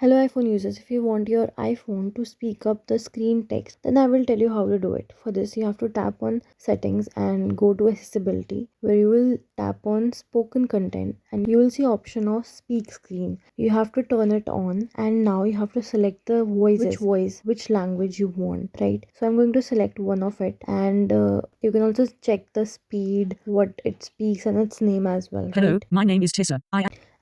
Hello iPhone users, if you want your iPhone to speak up the screen text, then I will tell you how to do it. For this, you have to tap on settings and go to accessibility, where you will tap on spoken content and you will see option of speak screen. You have to turn it on and now you have to select the voice, which language you want, right? So I'm going to select one of it, and you can also check the speed, what it speaks, and its name as well. Hello, right? my name is Tissa.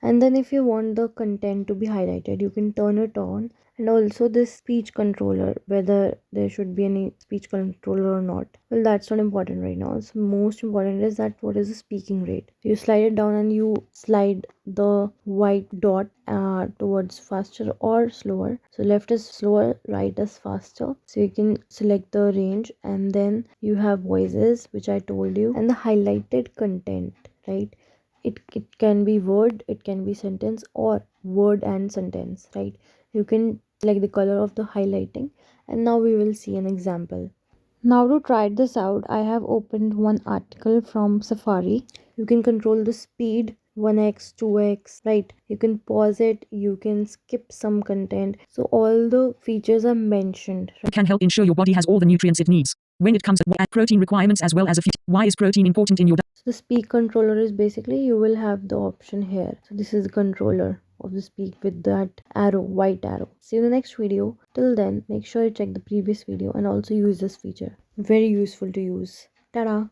And then if you want the content to be highlighted, you can turn it on. And also this speech controller, whether there should be any speech controller or not, well, that's not important right now. So most important is that what is the speaking rate. You slide it down and you slide the white dot towards faster or slower. So left is slower, right is faster. So you can select the range, and then you have voices, which I told you, and the highlighted content, right? It can be word, it can be sentence, or word and sentence, right? You can select the color of the highlighting, and now we will see an example. Now to try this out, I have opened one article from Safari. You can control the speed 1x, 2x, right? You can pause it, you can skip some content. So all the features are mentioned. Can help ensure your body has all the nutrients it needs. When it comes to protein requirements as well as a few. Why is protein important in your diet? So the speak controller is basically you will have the option here. So this is the controller of the speak with that arrow, white arrow. See you in the next video. Till then, make sure you check the previous video and also use this feature. Very useful to use. Ta-da!